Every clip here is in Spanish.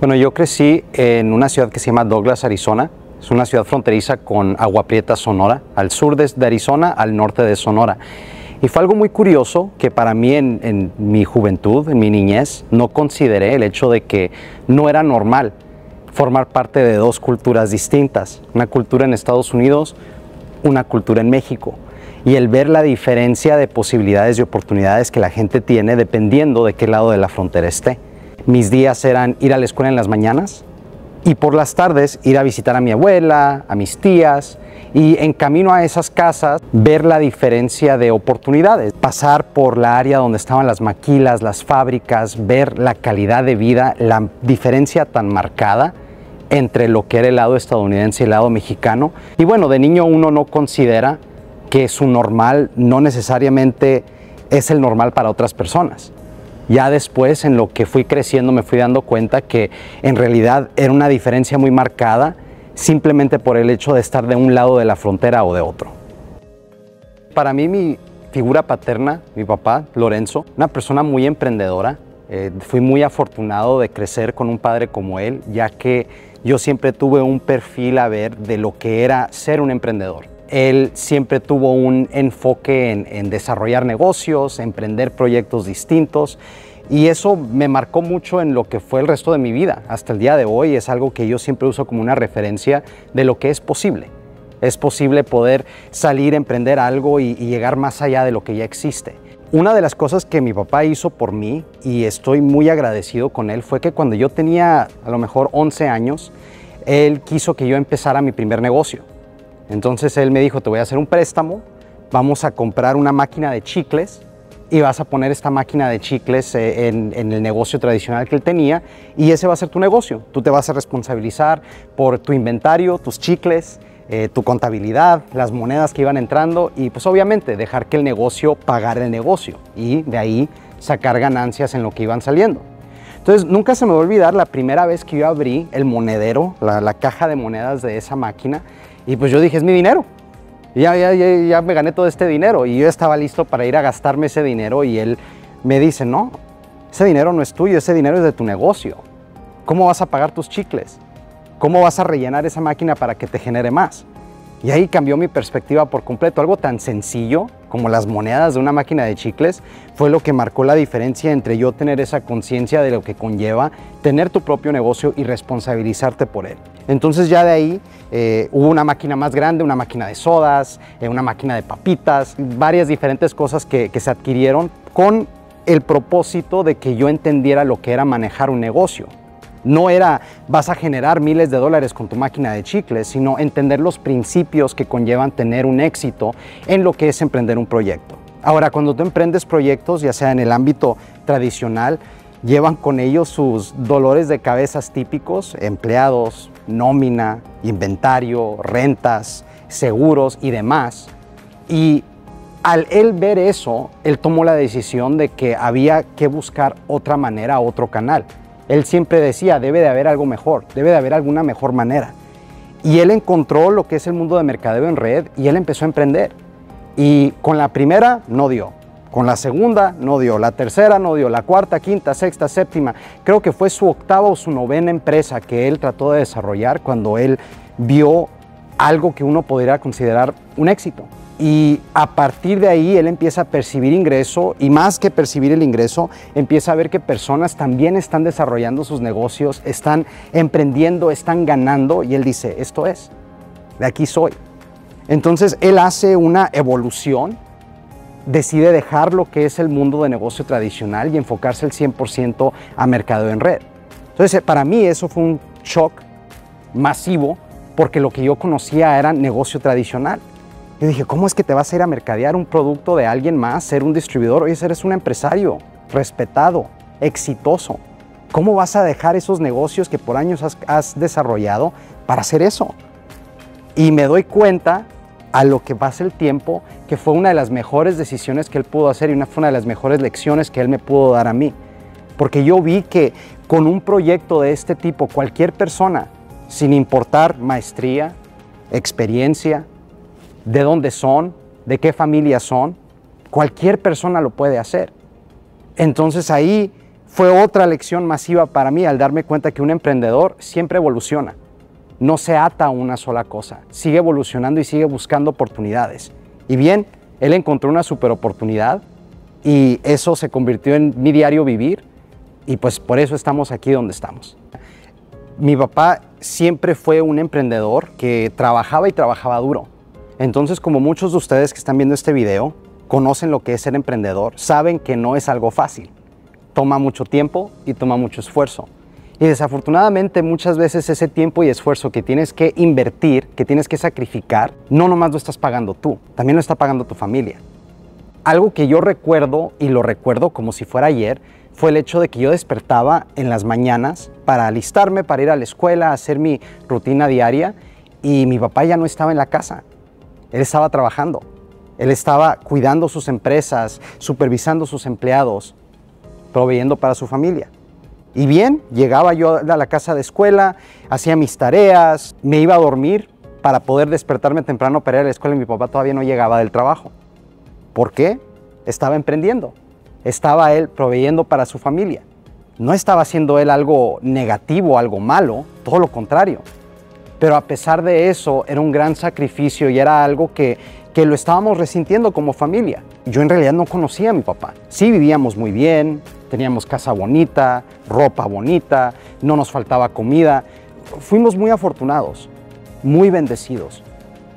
Bueno, yo crecí en una ciudad que se llama Douglas, Arizona. Es una ciudad fronteriza con Agua Prieta, Sonora, al sur de Arizona, al norte de Sonora. Y fue algo muy curioso que para mí en mi juventud, en mi niñez, no consideré el hecho de que no era normal formar parte de dos culturas distintas. Una cultura en Estados Unidos, una cultura en México. Y el ver la diferencia de posibilidades y oportunidades que la gente tiene dependiendo de qué lado de la frontera esté. Mis días eran ir a la escuela en las mañanas y por las tardes ir a visitar a mi abuela, a mis tías, y en camino a esas casas ver la diferencia de oportunidades. Pasar por la área donde estaban las maquilas, las fábricas, ver la calidad de vida, la diferencia tan marcada entre lo que era el lado estadounidense y el lado mexicano. Y bueno, de niño uno no considera que su normal no necesariamente es el normal para otras personas. Ya después, en lo que fui creciendo, me fui dando cuenta que en realidad era una diferencia muy marcada simplemente por el hecho de estar de un lado de la frontera o de otro. Para mí, mi figura paterna, mi papá, Lorenzo, una persona muy emprendedora. Fui muy afortunado de crecer con un padre como él, ya que yo siempre tuve un perfil a ver de lo que era ser un emprendedor. Él siempre tuvo un enfoque en desarrollar negocios, emprender proyectos distintos, y eso me marcó mucho en lo que fue el resto de mi vida. Hasta el día de hoy es algo que yo siempre uso como una referencia de lo que es posible. Es posible poder salir, emprender algo y llegar más allá de lo que ya existe. Una de las cosas que mi papá hizo por mí, y estoy muy agradecido con él, fue que cuando yo tenía a lo mejor 11 años, él quiso que yo empezara mi primer negocio. Entonces él me dijo, te voy a hacer un préstamo, vamos a comprar una máquina de chicles y vas a poner esta máquina de chicles en el negocio tradicional que él tenía, y ese va a ser tu negocio. Tú te vas a responsabilizar por tu inventario, tus chicles, tu contabilidad, las monedas que iban entrando, y pues obviamente dejar que el negocio pagara el negocio y de ahí sacar ganancias en lo que iban saliendo. Entonces nunca se me va a olvidar la primera vez que yo abrí el monedero, la caja de monedas de esa máquina, y pues yo dije, es mi dinero. Ya me gané todo este dinero, y yo estaba listo para ir a gastarme ese dinero, y él me dice, no, ese dinero no es tuyo, ese dinero es de tu negocio. ¿Cómo vas a pagar tus chicles? ¿Cómo vas a rellenar esa máquina para que te genere más? Y ahí cambió mi perspectiva por completo. Algo tan sencillo como las monedas de una máquina de chicles fue lo que marcó la diferencia entre yo tener esa conciencia de lo que conlleva tener tu propio negocio y responsabilizarte por él. Entonces ya de ahí hubo una máquina más grande, una máquina de sodas, una máquina de papitas, varias diferentes cosas que se adquirieron con el propósito de que yo entendiera lo que era manejar un negocio. No era vas a generar miles de dólares con tu máquina de chicles, sino entender los principios que conllevan tener un éxito en lo que es emprender un proyecto. Ahora, cuando tú emprendes proyectos, ya sea en el ámbito tradicional, llevan con ellos sus dolores de cabezas típicos: empleados, nómina, inventario, rentas, seguros y demás. Y al él ver eso, él tomó la decisión de que había que buscar otra manera, otro canal. Él siempre decía, debe de haber algo mejor, debe de haber alguna mejor manera. Y él encontró lo que es el mundo de mercadeo en red, y él empezó a emprender. Y con la primera no dio, con la segunda no dio, la tercera no dio, la cuarta, quinta, sexta, séptima. Creo que fue su octava o su novena empresa que él trató de desarrollar cuando él vio algo que uno podría considerar un éxito. Y a partir de ahí él empieza a percibir ingreso, y más que percibir el ingreso, empieza a ver que personas también están desarrollando sus negocios, están emprendiendo, están ganando, y él dice, esto es, de aquí soy. Entonces él hace una evolución, decide dejar lo que es el mundo de negocio tradicional y enfocarse al 100% a mercadeo en red. Entonces para mí eso fue un shock masivo, porque lo que yo conocía era negocio tradicional. Yo dije, ¿cómo es que te vas a ir a mercadear un producto de alguien más, ser un distribuidor? Oye, eres un empresario respetado, exitoso. ¿Cómo vas a dejar esos negocios que por años has desarrollado para hacer eso? Y me doy cuenta, a lo que pasa el tiempo, que fue una de las mejores decisiones que él pudo hacer, y fue una de las mejores lecciones que él me pudo dar a mí. Porque yo vi que con un proyecto de este tipo, cualquier persona, sin importar maestría, experiencia, de dónde son, de qué familia son, cualquier persona lo puede hacer. Entonces ahí fue otra lección masiva para mí al darme cuenta que un emprendedor siempre evoluciona. No se ata a una sola cosa, sigue evolucionando y sigue buscando oportunidades. Y bien, él encontró una super oportunidad y eso se convirtió en mi diario vivir y pues por eso estamos aquí donde estamos. Mi papá siempre fue un emprendedor que trabajaba y trabajaba duro. Entonces, como muchos de ustedes que están viendo este video conocen lo que es ser emprendedor, saben que no es algo fácil. Toma mucho tiempo y toma mucho esfuerzo. Y desafortunadamente muchas veces ese tiempo y esfuerzo que tienes que invertir, que tienes que sacrificar, no nomás lo estás pagando tú, también lo está pagando tu familia. Algo que yo recuerdo, y lo recuerdo como si fuera ayer, fue el hecho de que yo despertaba en las mañanas para alistarme, para ir a la escuela, hacer mi rutina diaria, y mi papá ya no estaba en la casa. Él estaba trabajando, él estaba cuidando sus empresas, supervisando sus empleados, proveyendo para su familia. Y bien, llegaba yo a la casa de escuela, hacía mis tareas, me iba a dormir para poder despertarme temprano para ir a la escuela y mi papá todavía no llegaba del trabajo. ¿Por qué? Estaba emprendiendo, estaba él proveyendo para su familia. No estaba haciendo él algo negativo, algo malo, todo lo contrario. Pero a pesar de eso, era un gran sacrificio y era algo que lo estábamos resintiendo como familia. Yo en realidad no conocía a mi papá. Sí vivíamos muy bien, teníamos casa bonita, ropa bonita, no nos faltaba comida. Fuimos muy afortunados, muy bendecidos.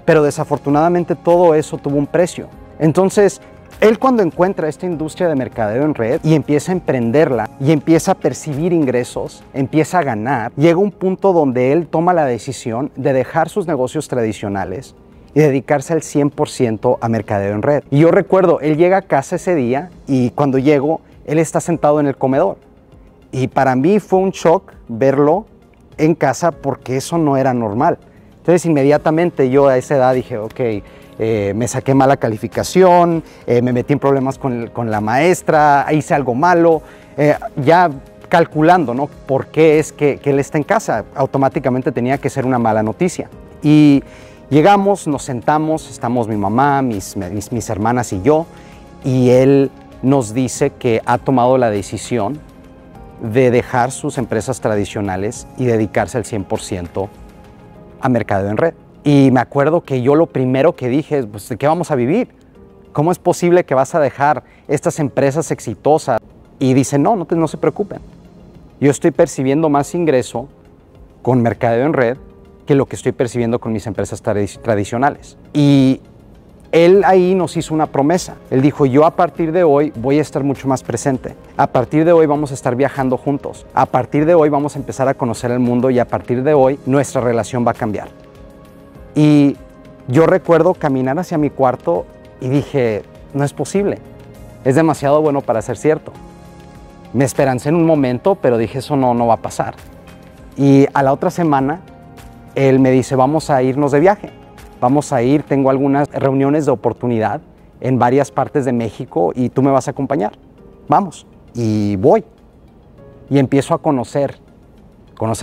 Pero desafortunadamente todo eso tuvo un precio. Entonces, él cuando encuentra esta industria de mercadeo en red y empieza a emprenderla y empieza a percibir ingresos, empieza a ganar, llega un punto donde él toma la decisión de dejar sus negocios tradicionales y dedicarse al 100% a mercadeo en red. Y yo recuerdo, él llega a casa ese día y cuando llego, él está sentado en el comedor. Y para mí fue un shock verlo en casa porque eso no era normal. Entonces inmediatamente yo a esa edad dije, ok, me saqué mala calificación, me metí en problemas con la maestra, hice algo malo, ya calculando, ¿no? ¿Por qué es que él está en casa? Automáticamente tenía que ser una mala noticia. Y llegamos, nos sentamos, estamos mi mamá, mis hermanas y yo, y él nos dice que ha tomado la decisión de dejar sus empresas tradicionales y dedicarse al 100% a mercadeo en red. Y me acuerdo que yo lo primero que dije es, pues, ¿de qué vamos a vivir? ¿Cómo es posible que vas a dejar estas empresas exitosas? Y dice, no se preocupen. Yo estoy percibiendo más ingreso con mercadeo en red que lo que estoy percibiendo con mis empresas tradicionales. Y él ahí nos hizo una promesa. Él dijo, yo a partir de hoy voy a estar mucho más presente. A partir de hoy vamos a estar viajando juntos. A partir de hoy vamos a empezar a conocer el mundo y a partir de hoy nuestra relación va a cambiar. Y yo recuerdo caminar hacia mi cuarto y dije, no es posible. Es demasiado bueno para ser cierto. Me esperancé en un momento, pero dije, eso no va a pasar. Y a la otra semana, él me dice, vamos a irnos de viaje. Vamos a ir, tengo algunas reuniones de oportunidad en varias partes de México y tú me vas a acompañar. Vamos. Y voy. Y empiezo a conocer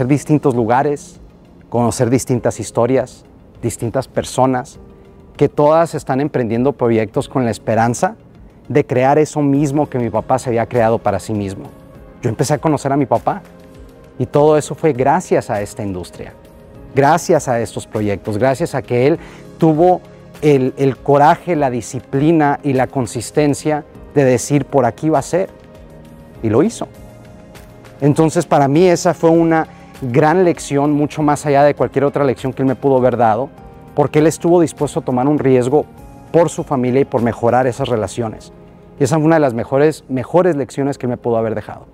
distintos lugares, conocer distintas historias, distintas personas, que todas están emprendiendo proyectos con la esperanza de crear eso mismo que mi papá se había creado para sí mismo. Yo empecé a conocer a mi papá y todo eso fue gracias a esta industria. Gracias a estos proyectos, gracias a que él tuvo el coraje, la disciplina y la consistencia de decir, por aquí va a ser. Y lo hizo. Entonces, para mí esa fue una gran lección, mucho más allá de cualquier otra lección que él me pudo haber dado, porque él estuvo dispuesto a tomar un riesgo por su familia y por mejorar esas relaciones. Y esa fue una de las mejores lecciones que él me pudo haber dejado.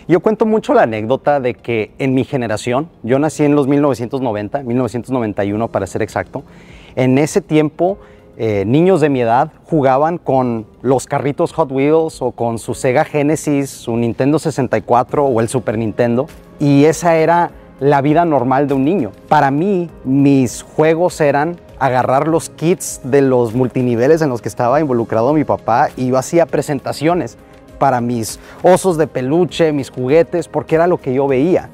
Yo cuento mucho la anécdota de que en mi generación, yo nací en los 1991 para ser exacto, en ese tiempo niños de mi edad jugaban con los carritos Hot Wheels o con su Sega Genesis, su Nintendo 64 o el Super Nintendo, y esa era la vida normal de un niño. Para mí, mis juegos eran agarrar los kits de los multiniveles en los que estaba involucrado mi papá y yo hacía presentaciones para mis osos de peluche, mis juguetes, porque era lo que yo veía.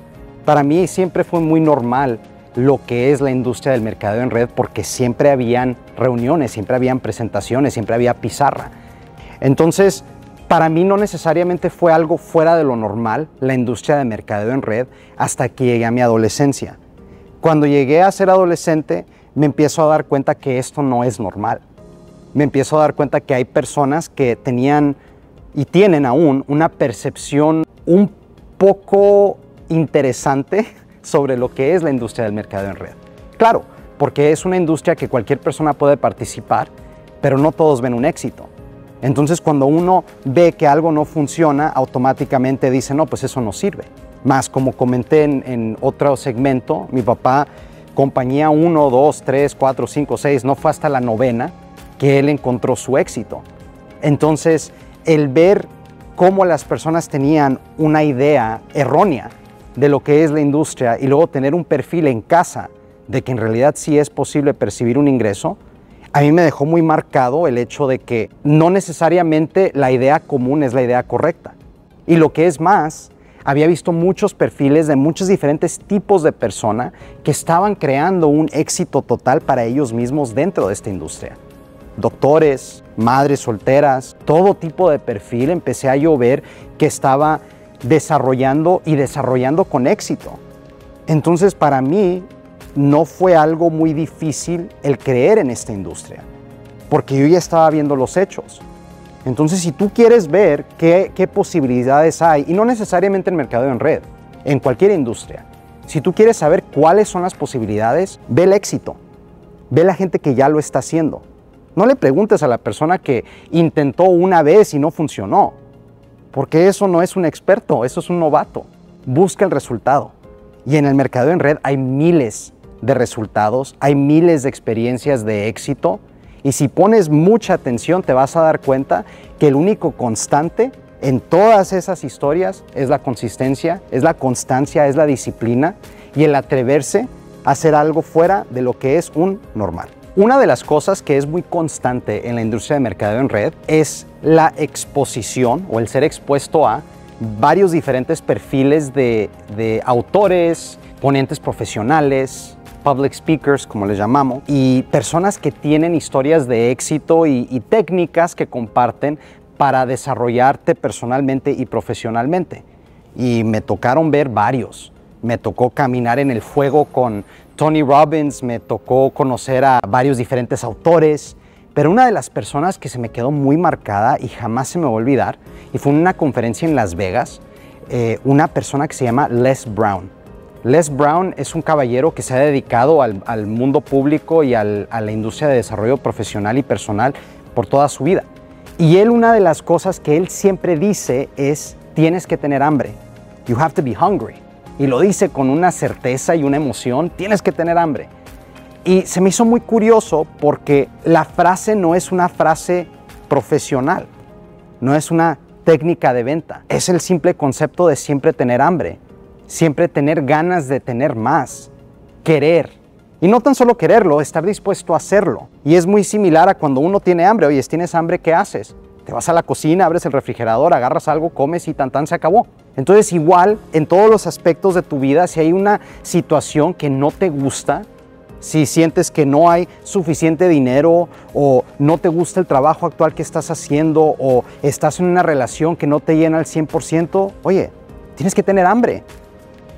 Para mí siempre fue muy normal lo que es la industria del mercadeo en red, porque siempre habían reuniones, siempre habían presentaciones, siempre había pizarra. Entonces, Para mí no necesariamente fue algo fuera de lo normal la industria de mercadeo en red hasta que llegué a mi adolescencia. Cuando llegué a ser adolescente me empiezo a dar cuenta que esto no es normal. Me empiezo a dar cuenta que hay personas que tenían y tienen aún una percepción un poco interesante sobre lo que es la industria del mercadeo en red. Claro, porque es una industria que cualquier persona puede participar, pero no todos ven un éxito. Entonces, cuando uno ve que algo no funciona, automáticamente dice, no, pues eso no sirve. Más, como comenté en otro segmento, mi papá, compañía 1, 2, 3, 4, 5, 6, no fue hasta la 9ª que él encontró su éxito. Entonces, el ver cómo las personas tenían una idea errónea de lo que es la industria y luego tener un perfil en casa de que en realidad sí es posible percibir un ingreso, a mí me dejó muy marcado el hecho de que no necesariamente la idea común es la idea correcta. Y lo que es más, había visto muchos perfiles de muchos diferentes tipos de personas que estaban creando un éxito total para ellos mismos dentro de esta industria. Doctores, madres solteras, todo tipo de perfil empecé a yo ver que estaba desarrollando con éxito. Entonces, para mí, no fue algo muy difícil el creer en esta industria, porque yo ya estaba viendo los hechos. Entonces, si tú quieres ver qué posibilidades hay, y no necesariamente en mercadeo en red, en cualquier industria, si tú quieres saber cuáles son las posibilidades, ve el éxito, ve la gente que ya lo está haciendo. No le preguntes a la persona que intentó una vez y no funcionó, porque eso no es un experto, eso es un novato. Busca el resultado. Y en el mercadeo en red hay miles de resultados, hay miles de experiencias de éxito, y si pones mucha atención te vas a dar cuenta que el único constante en todas esas historias es la consistencia, es la constancia, es la disciplina y el atreverse a hacer algo fuera de lo que es un normal. Una de las cosas que es muy constante en la industria de mercadeo en red es la exposición o el ser expuesto a varios diferentes perfiles de autores, ponentes profesionales, public speakers, como les llamamos, y personas que tienen historias de éxito y técnicas que comparten para desarrollarte personalmente y profesionalmente. Y me tocaron ver varios. Me tocó caminar en el fuego con Tony Robbins, me tocó conocer a varios diferentes autores, pero una de las personas que se me quedó muy marcada y jamás se me va a olvidar, y fue en una conferencia en Las Vegas, una persona que se llama Les Brown. Les Brown es un caballero que se ha dedicado al mundo público y a la industria de desarrollo profesional y personal por toda su vida. Y él, una de las cosas que él siempre dice es, tienes que tener hambre. You have to be hungry. Y lo dice con una certeza y una emoción, tienes que tener hambre. Y se me hizo muy curioso porque la frase no es una frase profesional, no es una técnica de venta. Es el simple concepto de siempre tener hambre. Siempre tener ganas de tener más, querer. Y no tan solo quererlo, estar dispuesto a hacerlo. Y es muy similar a cuando uno tiene hambre. Oye, ¿tienes hambre? ¿Qué haces? Te vas a la cocina, abres el refrigerador, agarras algo, comes y tan se acabó. Entonces, igual, en todos los aspectos de tu vida, si hay una situación que no te gusta, si sientes que no hay suficiente dinero o no te gusta el trabajo actual que estás haciendo o estás en una relación que no te llena al 100%, oye, tienes que tener hambre.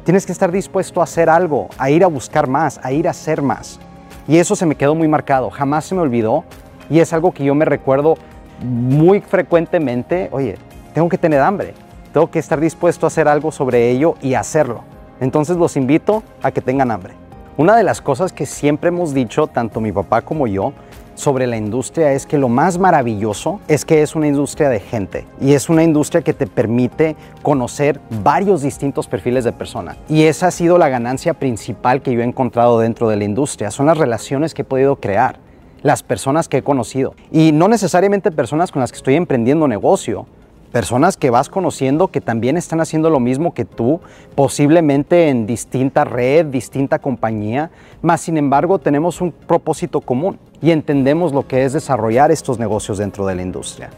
Tienes que estar dispuesto a hacer algo, a ir a buscar más, a ir a hacer más. Y eso se me quedó muy marcado, jamás se me olvidó y es algo que yo me recuerdo muy frecuentemente. Oye, tengo que tener hambre, tengo que estar dispuesto a hacer algo sobre ello y hacerlo. Entonces los invito a que tengan hambre. Una de las cosas que siempre hemos dicho, tanto mi papá como yo, sobre la industria es que lo más maravilloso es que es una industria de gente y es una industria que te permite conocer varios distintos perfiles de persona. Y esa ha sido la ganancia principal que yo he encontrado dentro de la industria, son las relaciones que he podido crear, las personas que he conocido. Y no necesariamente personas con las que estoy emprendiendo negocio, personas que vas conociendo que también están haciendo lo mismo que tú, posiblemente en distinta red, distinta compañía, mas sin embargo tenemos un propósito común y entendemos lo que es desarrollar estos negocios dentro de la industria.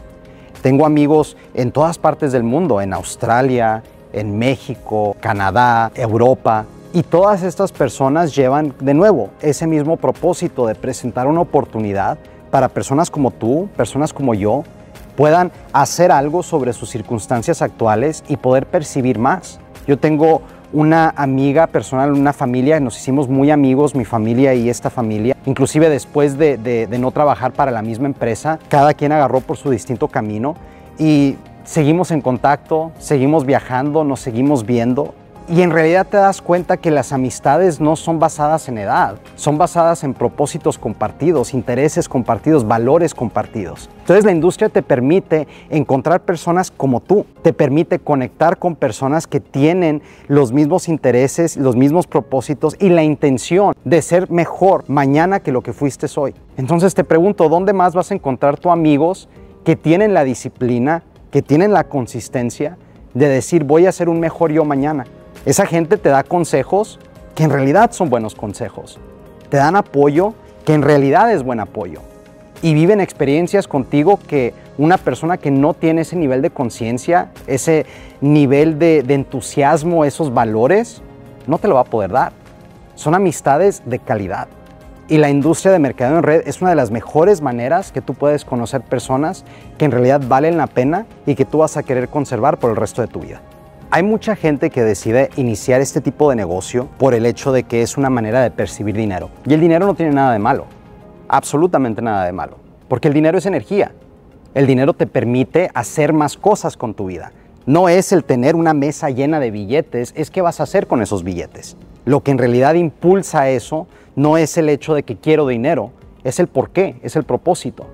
Tengo amigos en todas partes del mundo, en Australia, en México, Canadá, Europa, y todas estas personas llevan de nuevo ese mismo propósito de presentar una oportunidad para personas como tú, personas como yo, puedan hacer algo sobre sus circunstancias actuales y poder percibir más. Yo tengo una amiga personal, una familia, nos hicimos muy amigos, mi familia y esta familia. Inclusive después de no trabajar para la misma empresa, cada quien agarró por su distinto camino y seguimos en contacto, seguimos viajando, nos seguimos viendo. Y en realidad te das cuenta que las amistades no son basadas en edad, son basadas en propósitos compartidos, intereses compartidos, valores compartidos. Entonces la industria te permite encontrar personas como tú, te permite conectar con personas que tienen los mismos intereses, los mismos propósitos y la intención de ser mejor mañana que lo que fuiste hoy. Entonces te pregunto, ¿dónde más vas a encontrar tus amigos que tienen la disciplina, que tienen la consistencia de decir voy a ser un mejor yo mañana? Esa gente te da consejos que en realidad son buenos consejos. Te dan apoyo que en realidad es buen apoyo. Y viven experiencias contigo que una persona que no tiene ese nivel de conciencia, ese nivel de entusiasmo, esos valores, no te lo va a poder dar. Son amistades de calidad. Y la industria de mercadeo en red es una de las mejores maneras que tú puedes conocer personas que en realidad valen la pena y que tú vas a querer conservar por el resto de tu vida. Hay mucha gente que decide iniciar este tipo de negocio por el hecho de que es una manera de percibir dinero. Y el dinero no tiene nada de malo, absolutamente nada de malo, porque el dinero es energía. El dinero te permite hacer más cosas con tu vida. No es el tener una mesa llena de billetes, es qué vas a hacer con esos billetes. Lo que en realidad impulsa eso no es el hecho de que quiero dinero, es el por qué, es el propósito.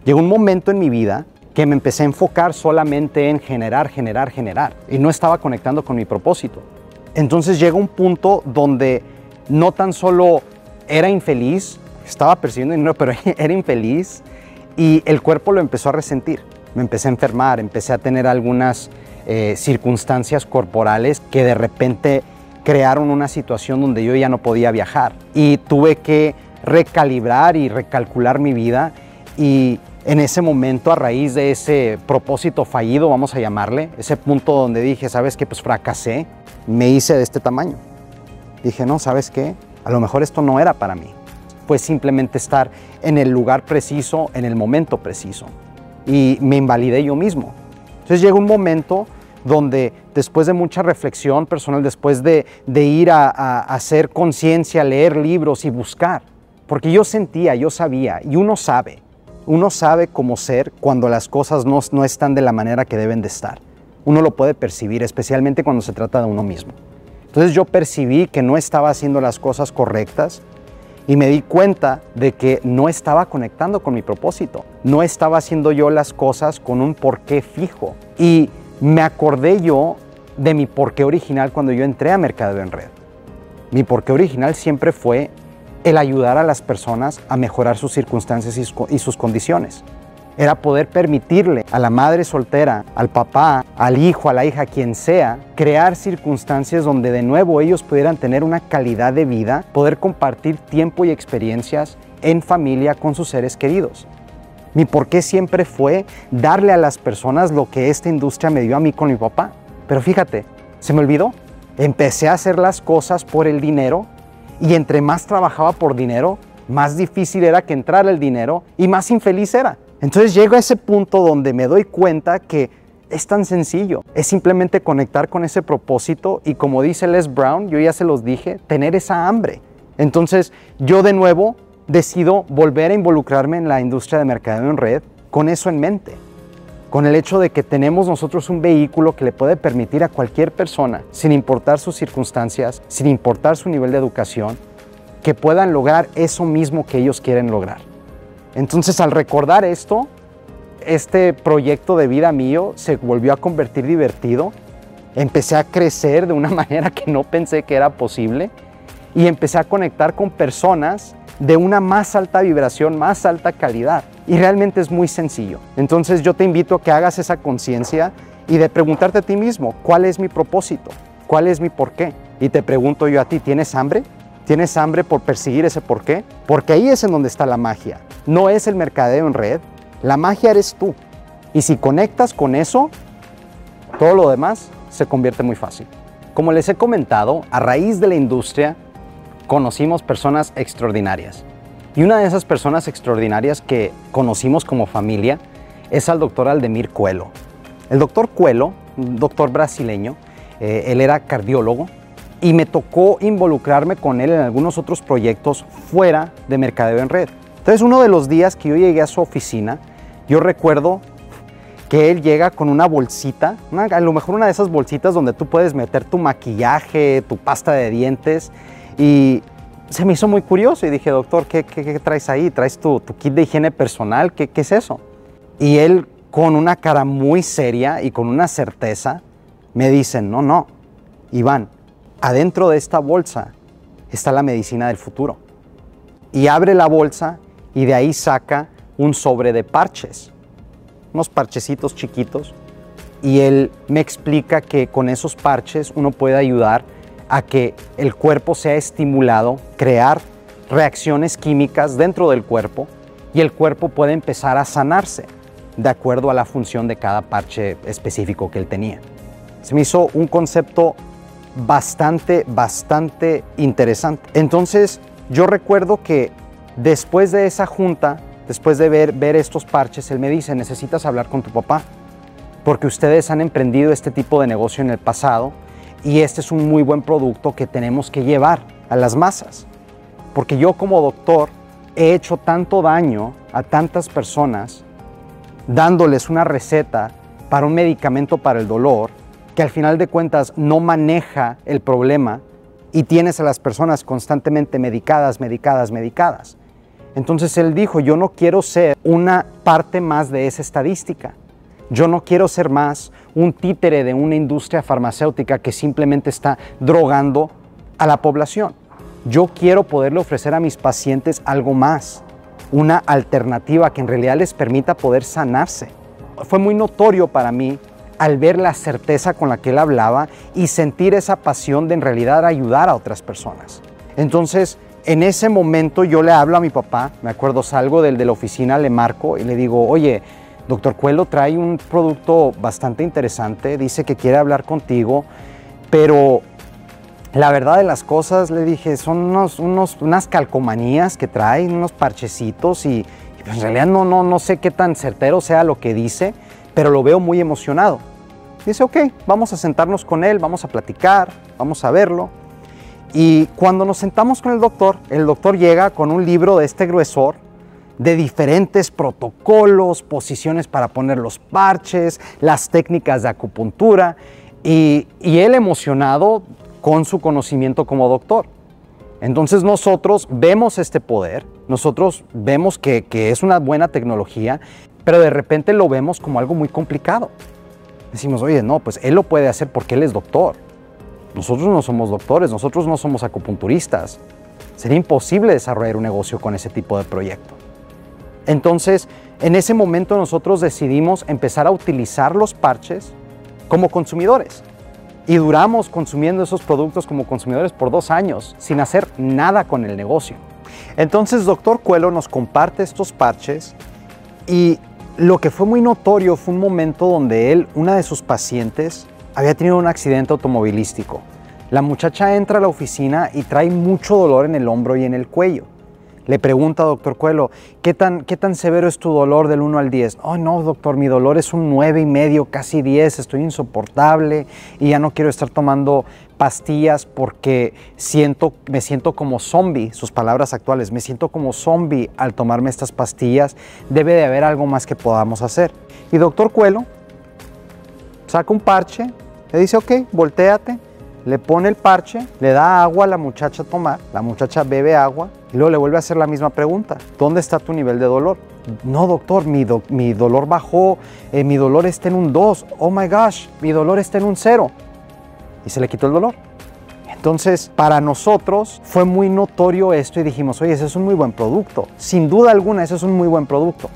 Llegó un momento en mi vida que me empecé a enfocar solamente en generar, y no estaba conectando con mi propósito. Entonces llega un punto donde no tan solo era infeliz, estaba percibiendo dinero, pero era infeliz y el cuerpo lo empezó a resentir. Me empecé a enfermar, empecé a tener algunas circunstancias corporales que de repente crearon una situación donde yo ya no podía viajar y tuve que recalibrar y recalcular mi vida. Y en ese momento, a raíz de ese propósito fallido, vamos a llamarle, ese punto donde dije, ¿sabes qué? Pues fracasé, me hice de este tamaño. Dije, no, ¿sabes qué? A lo mejor esto no era para mí. Pues simplemente estar en el lugar preciso, en el momento preciso. Y me invalidé yo mismo. Entonces llegó un momento donde después de mucha reflexión personal, después de ir a hacer conciencia, leer libros y buscar, porque yo sentía, yo sabía, y uno sabe cómo ser cuando las cosas no están de la manera que deben de estar. Uno lo puede percibir, especialmente cuando se trata de uno mismo. Entonces yo percibí que no estaba haciendo las cosas correctas y me di cuenta de que no estaba conectando con mi propósito. No estaba haciendo yo las cosas con un porqué fijo. Y me acordé yo de mi porqué original cuando yo entré a Mercadeo en Red. Mi porqué original siempre fue el ayudar a las personas a mejorar sus circunstancias y sus condiciones. Era poder permitirle a la madre soltera, al papá, al hijo, a la hija, quien sea, crear circunstancias donde de nuevo ellos pudieran tener una calidad de vida, poder compartir tiempo y experiencias en familia con sus seres queridos. Mi porqué siempre fue darle a las personas lo que esta industria me dio a mí con mi papá. Pero fíjate, se me olvidó. Empecé a hacer las cosas por el dinero y entre más trabajaba por dinero, más difícil era que entrara el dinero y más infeliz era. Entonces llego a ese punto donde me doy cuenta que es tan sencillo. Es simplemente conectar con ese propósito y, como dice Les Brown, yo ya se los dije, tener esa hambre. Entonces yo de nuevo decido volver a involucrarme en la industria de mercadeo en red con eso en mente. Con el hecho de que tenemos nosotros un vehículo que le puede permitir a cualquier persona, sin importar sus circunstancias, sin importar su nivel de educación, que puedan lograr eso mismo que ellos quieren lograr. Entonces, al recordar esto, este proyecto de vida mío se volvió a convertir divertido. Empecé a crecer de una manera que no pensé que era posible y empecé a conectar con personas de una más alta vibración, más alta calidad. Y realmente es muy sencillo. Entonces yo te invito a que hagas esa conciencia y de preguntarte a ti mismo, ¿cuál es mi propósito? ¿Cuál es mi porqué? Y te pregunto yo a ti, ¿tienes hambre? ¿Tienes hambre por perseguir ese porqué? Porque ahí es en donde está la magia. No es el mercadeo en red, la magia eres tú. Y si conectas con eso, todo lo demás se convierte muy fácil. Como les he comentado, a raíz de la industria, conocimos personas extraordinarias. Y una de esas personas extraordinarias que conocimos como familia es al doctor Aldemir Coelho. El doctor Coelho, un doctor brasileño, él era cardiólogo y me tocó involucrarme con él en algunos otros proyectos fuera de mercadeo en red. Entonces, uno de los días que yo llegué a su oficina, yo recuerdo que él llega con una bolsita, a lo mejor una de esas bolsitas donde tú puedes meter tu maquillaje, tu pasta de dientes, y se me hizo muy curioso y dije, doctor, ¿qué traes ahí? ¿Traes tu kit de higiene personal? ¿Qué es eso? Y él, con una cara muy seria y con una certeza, me dice, no, Iván, adentro de esta bolsa está la medicina del futuro. Y abre la bolsa y de ahí saca un sobre de parches, unos parchecitos chiquitos, y él me explica que con esos parches uno puede ayudar a que el cuerpo sea estimulado, crear reacciones químicas dentro del cuerpo y el cuerpo puede empezar a sanarse de acuerdo a la función de cada parche específico que él tenía. Se me hizo un concepto bastante interesante. Entonces, yo recuerdo que después de esa junta, después de ver estos parches, él me dice, necesitas hablar con tu papá, porque ustedes han emprendido este tipo de negocio en el pasado y este es un muy buen producto que tenemos que llevar a las masas. Porque yo como doctor he hecho tanto daño a tantas personas dándoles una receta para un medicamento para el dolor que al final de cuentas no maneja el problema y tienes a las personas constantemente medicadas. Entonces él dijo, yo no quiero ser una parte más de esa estadística. Yo no quiero ser más un títere de una industria farmacéutica que simplemente está drogando a la población. Yo quiero poderle ofrecer a mis pacientes algo más, una alternativa que en realidad les permita poder sanarse. Fue muy notorio para mí al ver la certeza con la que él hablaba y sentir esa pasión de en realidad ayudar a otras personas. Entonces, en ese momento yo le hablo a mi papá, me acuerdo, salgo de la oficina, le marco y le digo, oye, doctor Coelho trae un producto bastante interesante, dice que quiere hablar contigo, pero la verdad de las cosas, le dije, son unas calcomanías que trae, unos parchecitos y pues en realidad no sé qué tan certero sea lo que dice, pero lo veo muy emocionado. Dice, ok, vamos a sentarnos con él, vamos a platicar, vamos a verlo. Y cuando nos sentamos con el doctor llega con un libro de este gruesor, de diferentes protocolos, posiciones para poner los parches, las técnicas de acupuntura, y él emocionado con su conocimiento como doctor. Entonces nosotros vemos este poder, nosotros vemos que es una buena tecnología, pero de repente lo vemos como algo muy complicado. Decimos, oye, no, pues él lo puede hacer porque él es doctor. Nosotros no somos doctores, nosotros no somos acupunturistas. Sería imposible desarrollar un negocio con ese tipo de proyecto. Entonces, en ese momento nosotros decidimos empezar a utilizar los parches como consumidores. Y duramos consumiendo esos productos como consumidores por 2 años, sin hacer nada con el negocio. Entonces, doctor Coelho nos comparte estos parches y lo que fue muy notorio fue un momento donde una de sus pacientes, había tenido un accidente automovilístico. La muchacha entra a la oficina y trae mucho dolor en el hombro y en el cuello. Le pregunta, doctor Coelho, ¿qué tan severo es tu dolor del 1 al 10? Oh, no, doctor, mi dolor es un 9,5, casi 10, estoy insoportable y ya no quiero estar tomando pastillas porque me siento como zombie, sus palabras actuales, me siento como zombie al tomarme estas pastillas, debe de haber algo más que podamos hacer. Y doctor Coelho saca un parche, le dice, ok, voltéate, le pone el parche, le da agua a la muchacha a tomar, la muchacha bebe agua y luego le vuelve a hacer la misma pregunta, ¿dónde está tu nivel de dolor? No, doctor, mi dolor bajó, mi dolor está en un 2, oh my gosh, mi dolor está en un 0. Y se le quitó el dolor. Entonces, para nosotros fue muy notorio esto y dijimos, oye, ese es un muy buen producto. Sin duda alguna, ese es un muy buen producto.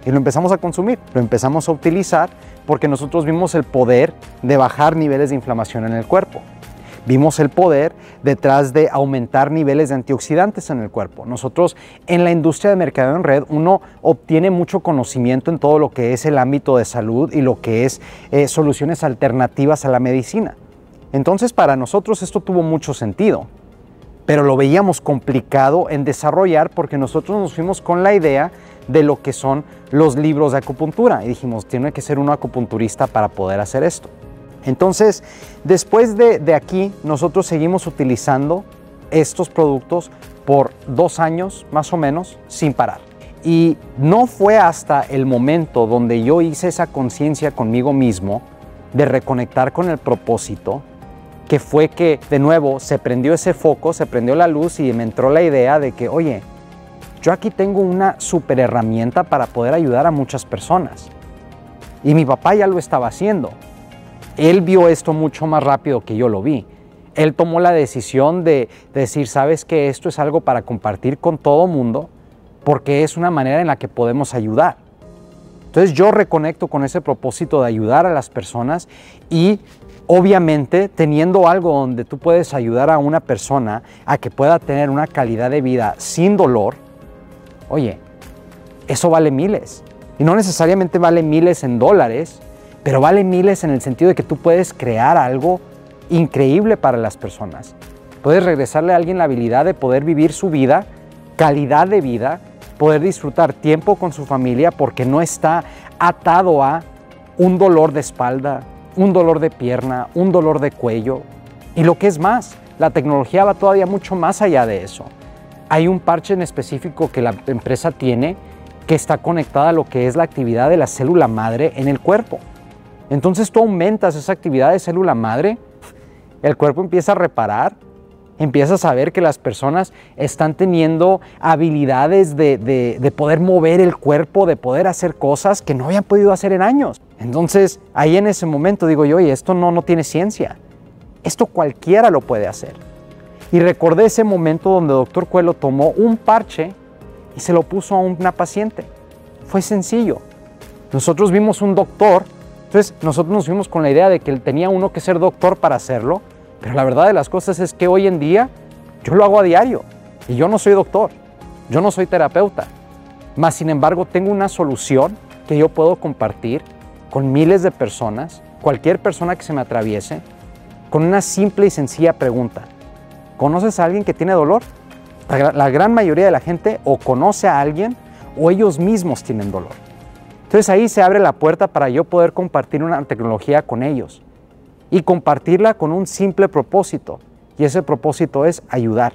Y lo empezamos a consumir, lo empezamos a utilizar porque nosotros vimos el poder de bajar niveles de inflamación en el cuerpo. Vimos el poder detrás de aumentar niveles de antioxidantes en el cuerpo. Nosotros en la industria de mercadeo en red, uno obtiene mucho conocimiento en todo lo que es el ámbito de salud y lo que es soluciones alternativas a la medicina. Entonces para nosotros esto tuvo mucho sentido, pero lo veíamos complicado en desarrollar porque nosotros nos fuimos con la idea de lo que son los libros de acupuntura. Y dijimos, tiene que ser un acupunturista para poder hacer esto. Entonces, después de aquí, nosotros seguimos utilizando estos productos por 2 años, más o menos, sin parar. Y no fue hasta el momento donde yo hice esa conciencia conmigo mismo de reconectar con el propósito, que fue que de nuevo se prendió ese foco, se prendió la luz y me entró la idea de que, oye, yo aquí tengo una super herramienta para poder ayudar a muchas personas. Y mi papá ya lo estaba haciendo. Él vio esto mucho más rápido que yo lo vi. Él tomó la decisión de decir, sabes que esto es algo para compartir con todo mundo, porque es una manera en la que podemos ayudar. Entonces yo reconecto con ese propósito de ayudar a las personas y obviamente teniendo algo donde tú puedes ayudar a una persona a que pueda tener una calidad de vida sin dolor, oye, eso vale miles. Y no necesariamente vale miles en dólares, pero vale miles en el sentido de que tú puedes crear algo increíble para las personas. Puedes regresarle a alguien la habilidad de poder vivir su vida, calidad de vida, poder disfrutar tiempo con su familia porque no está atado a un dolor de espalda, un dolor de pierna, un dolor de cuello. Y lo que es más, la tecnología va todavía mucho más allá de eso. Hay un parche en específico que la empresa tiene que está conectada a lo que es la actividad de la célula madre en el cuerpo. Entonces tú aumentas esa actividad de célula madre, el cuerpo empieza a reparar, empiezas a ver que las personas están teniendo habilidades de poder mover el cuerpo, de poder hacer cosas que no habían podido hacer en años. Entonces ahí en ese momento digo yo, oye, esto no tiene ciencia, esto cualquiera lo puede hacer. Y recordé ese momento donde el Dr. Coelho tomó un parche y se lo puso a una paciente. Fue sencillo. Nosotros vimos un doctor. Entonces nosotros nos fuimos con la idea de que él tenía uno que ser doctor para hacerlo, pero la verdad de las cosas es que hoy en día yo lo hago a diario y yo no soy doctor, yo no soy terapeuta, mas sin embargo tengo una solución que yo puedo compartir con miles de personas, cualquier persona que se me atraviese, con una simple y sencilla pregunta. ¿Conoces a alguien que tiene dolor? La gran mayoría de la gente o conoce a alguien o ellos mismos tienen dolor. Entonces ahí se abre la puerta para yo poder compartir una tecnología con ellos y compartirla con un simple propósito, y ese propósito es ayudar.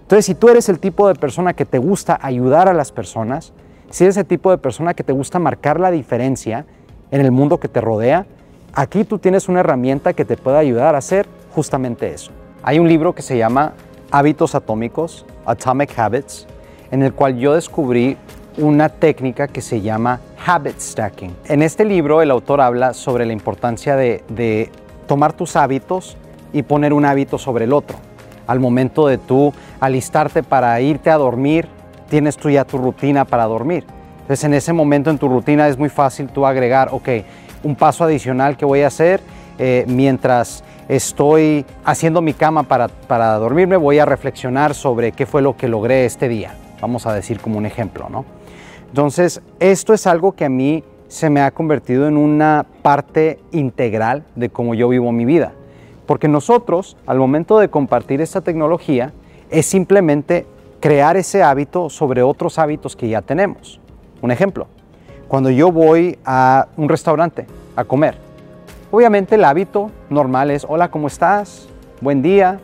Entonces si tú eres el tipo de persona que te gusta ayudar a las personas, si eres el tipo de persona que te gusta marcar la diferencia en el mundo que te rodea, aquí tú tienes una herramienta que te puede ayudar a hacer justamente eso. Hay un libro que se llama Hábitos Atómicos, Atomic Habits, en el cual yo descubrí una técnica que se llama habit stacking. En este libro el autor habla sobre la importancia de tomar tus hábitos y poner un hábito sobre el otro. Al momento de tú alistarte para irte a dormir, tienes tú ya tu rutina para dormir. Entonces en ese momento en tu rutina es muy fácil tú agregar, ok, un paso adicional que voy a hacer mientras estoy haciendo mi cama para dormirme, voy a reflexionar sobre qué fue lo que logré este día. Vamos a decir como un ejemplo, ¿no? Entonces, esto es algo que a mí se me ha convertido en una parte integral de cómo yo vivo mi vida. Porque nosotros, al momento de compartir esta tecnología, es simplemente crear ese hábito sobre otros hábitos que ya tenemos. Un ejemplo, cuando yo voy a un restaurante a comer, obviamente el hábito normal es, hola, ¿cómo estás? Buen día,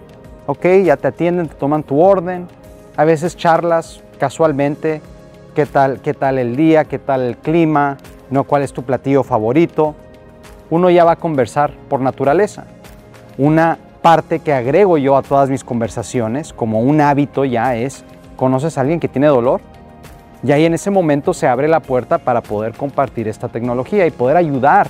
ok, ya te atienden, te toman tu orden, a veces charlas casualmente, ¿qué tal el día? ¿Qué tal el clima? ¿No? ¿Cuál es tu platillo favorito? Uno ya va a conversar por naturaleza. Una parte que agrego yo a todas mis conversaciones, como un hábito ya es, ¿conoces a alguien que tiene dolor? Y ahí en ese momento se abre la puerta para poder compartir esta tecnología y poder ayudar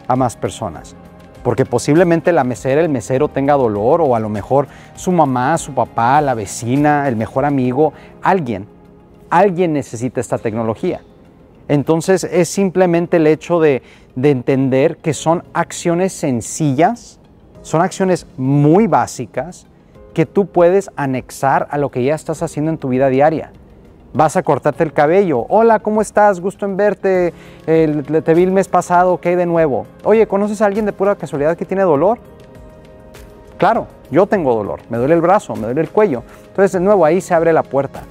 a más personas. Porque posiblemente la mesera, el mesero tenga dolor, o a lo mejor su mamá, su papá, la vecina, el mejor amigo, alguien necesita esta tecnología. Entonces es simplemente el hecho de entender que son acciones sencillas, son acciones muy básicas que tú puedes anexar a lo que ya estás haciendo en tu vida diaria. Vas a cortarte el cabello. Hola, ¿cómo estás? Gusto en verte. Te vi el mes pasado, ¿qué hay de nuevo? Oye, ¿conoces a alguien de pura casualidad que tiene dolor? Claro, yo tengo dolor. Me duele el brazo, me duele el cuello. Entonces, de nuevo, ahí se abre la puerta.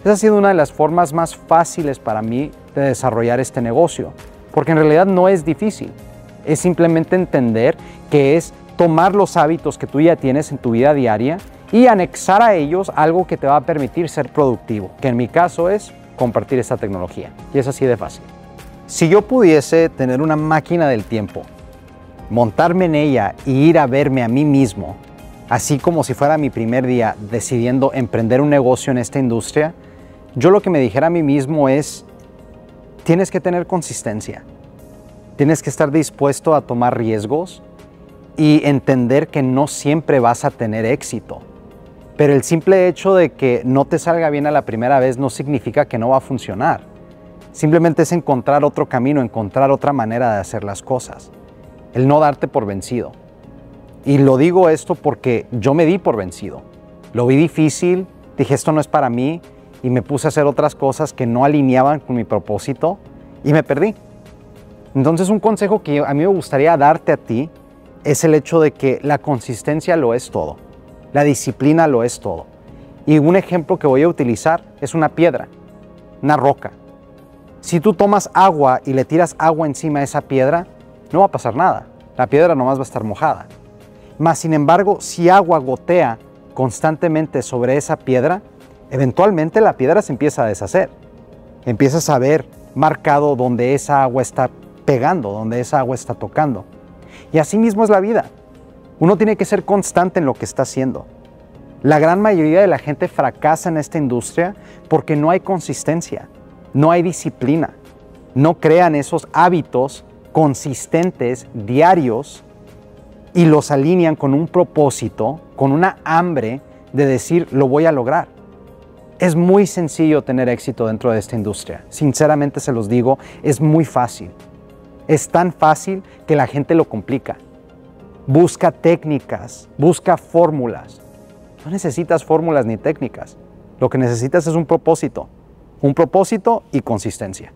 Esa ha sido una de las formas más fáciles para mí de desarrollar este negocio, porque en realidad no es difícil. Es simplemente entender que es tomar los hábitos que tú ya tienes en tu vida diaria y anexar a ellos algo que te va a permitir ser productivo, que en mi caso es compartir esta tecnología. Y es así de fácil. Si yo pudiese tener una máquina del tiempo, montarme en ella y ir a verme a mí mismo, así como si fuera mi primer día decidiendo emprender un negocio en esta industria, yo lo que me dijera a mí mismo es, tienes que tener consistencia, tienes que estar dispuesto a tomar riesgos y entender que no siempre vas a tener éxito. Pero el simple hecho de que no te salga bien a la primera vez no significa que no va a funcionar. Simplemente es encontrar otro camino, encontrar otra manera de hacer las cosas. El no darte por vencido. Y lo digo esto porque yo me di por vencido. Lo vi difícil, dije esto no es para mí y me puse a hacer otras cosas que no alineaban con mi propósito y me perdí. Entonces un consejo que a mí me gustaría darte a ti es el hecho de que la consistencia lo es todo. La disciplina lo es todo. Y un ejemplo que voy a utilizar es una piedra, una roca. Si tú tomas agua y le tiras agua encima de esa piedra, no va a pasar nada. La piedra nomás va a estar mojada. Mas, sin embargo, si agua gotea constantemente sobre esa piedra, eventualmente la piedra se empieza a deshacer. Empiezas a ver marcado donde esa agua está pegando, donde esa agua está tocando. Y así mismo es la vida. Uno tiene que ser constante en lo que está haciendo. La gran mayoría de la gente fracasa en esta industria porque no hay consistencia, no hay disciplina, no crean esos hábitos consistentes, diarios, y los alinean con un propósito, con una hambre de decir, lo voy a lograr. Es muy sencillo tener éxito dentro de esta industria. Sinceramente se los digo, es muy fácil. Es tan fácil que la gente lo complica. Busca técnicas, busca fórmulas. No necesitas fórmulas ni técnicas. Lo que necesitas es un propósito y consistencia.